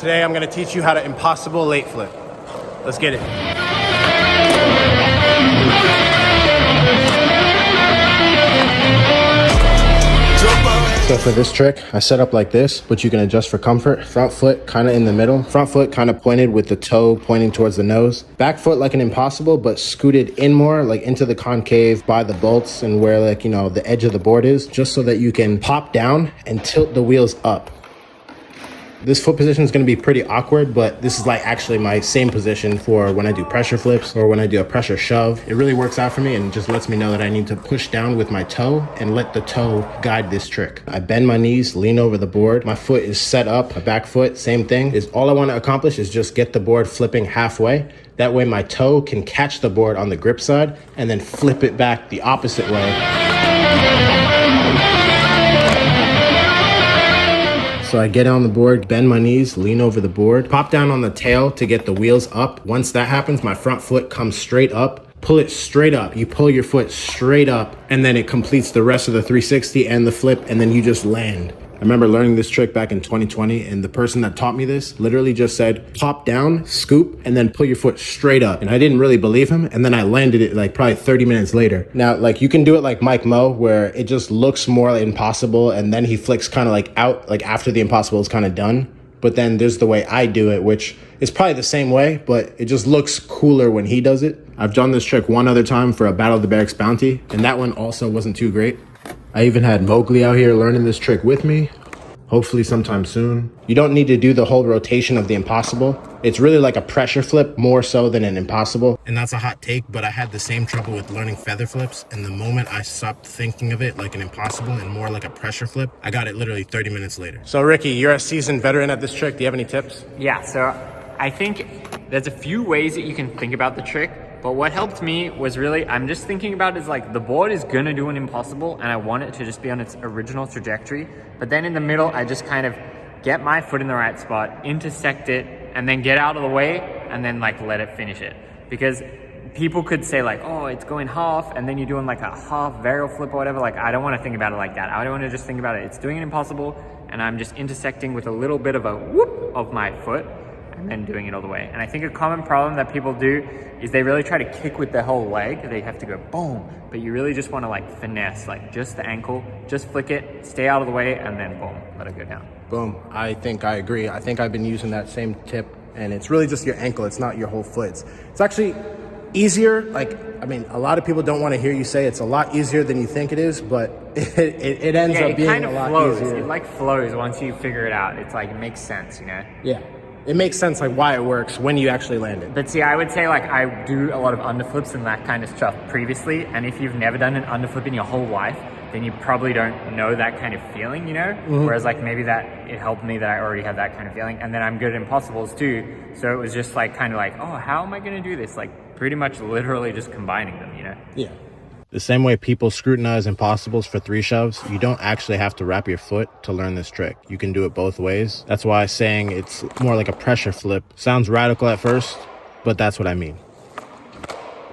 Today I'm gonna teach you how to impossible late flip. Let's get it. So for this trick, I set up like this, but you can adjust for comfort. Front foot kind of in the middle. Front foot kind of pointed with the toe pointing towards the nose. Back foot like an impossible, but scooted in more, like into the concave by the bolts and where, like, you know, the edge of the board is, just so that you can pop down and tilt the wheels up. This foot position is going to be pretty awkward, but this is like actually my same position for when I do pressure flips or when I do a pressure shove. It really works out for me and just lets me know that I need to push down with my toe and let the toe guide this trick. I bend my knees, lean over the board. My foot is set up, my back foot, same thing. Is all I want to accomplish is just get the board flipping halfway. That way my toe can catch the board on the grip side and then flip it back the opposite way. So I get on the board, bend my knees, lean over the board, pop down on the tail to get the wheels up. Once that happens, my front foot comes straight up. Pull it straight up. You pull your foot straight up, and then it completes the rest of the 360 and the flip, and then you just land. I remember learning this trick back in 2020, and the person that taught me this literally just said, pop down, scoop, and then pull your foot straight up. And I didn't really believe him, and then I landed it like probably 30 minutes later. Now, like, you can do it like Mike Moe, where it just looks more impossible, and then he flicks kind of like out, like after the impossible is kind of done. But then there's the way I do it, which is probably the same way, but it just looks cooler when he does it. I've done this trick one other time for a Battle of the Barracks bounty, and that one also wasn't too great. I even had Mowgli out here learning this trick with me. Hopefully sometime soon. You don't need to do the whole rotation of the impossible. It's really like a pressure flip more so than an impossible. And that's a hot take, but I had the same trouble with learning feather flips. And the moment I stopped thinking of it like an impossible and more like a pressure flip, I got it literally 30 minutes later. So Ricky, you're a seasoned veteran at this trick. Do you have any tips? Yeah, so I think there's a few ways that you can think about the trick. But what helped me was really, I'm just thinking about is like the board is gonna do an impossible and I want it to just be on its original trajectory. But then in the middle, I just kind of get my foot in the right spot, intersect it, and then get out of the way and then like let it finish it. Because people could say like, oh, it's going half and then you're doing like a half varial flip or whatever. Like, I don't wanna think about it like that. I don't wanna just think about it. It's doing an impossible and I'm just intersecting with a little bit of a whoop of my foot and then doing it all the way. And I think a common problem that people do is they really try to kick with their whole leg. They have to go boom, but you really just want to like finesse, like just the ankle, just flick it, stay out of the way, and then boom, let it go down. Boom. I think I agree. I think I've been using that same tip, and it's really just your ankle. It's not your whole foot. It's actually easier. Like, I mean, a lot of people don't want to hear you say it's a lot easier than you think it is, but it ends up being a lot easier. It like flows once you figure it out. It's like, it makes sense, you know? Yeah. It makes sense like why it works when you actually land it. But see, I would say like I do a lot of underflips and that kind of stuff previously. And if you've never done an underflip in your whole life, then you probably don't know that kind of feeling, you know? Mm-hmm. Whereas like maybe that it helped me that I already had that kind of feeling. And then I'm good at impossibles too. So it was just like kind of like, oh, how am I going to do this? Like pretty much literally just combining them, you know? Yeah. The same way people scrutinize impossibles for 3 shoves, you don't actually have to wrap your foot to learn this trick. You can do it both ways. That's why saying it's more like a pressure flip sounds radical at first, but that's what I mean.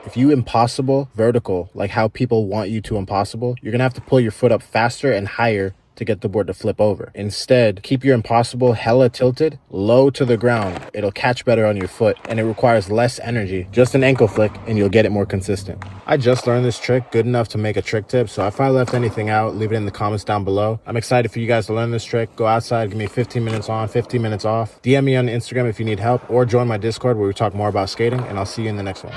If you impossible vertical, like how people want you to impossible, you're gonna have to pull your foot up faster and higher to get the board to flip over. Instead, keep your impossible hella tilted, low to the ground. It'll catch better on your foot and it requires less energy. Just an ankle flick and you'll get it more consistent. I just learned this trick good enough to make a trick tip, so if I left anything out, leave it in the comments down below. I'm excited for you guys to learn this trick. Go outside, give me 15 minutes on, 15 minutes off. DM me on Instagram if you need help, or join my Discord where we talk more about skating, and I'll see you in the next one.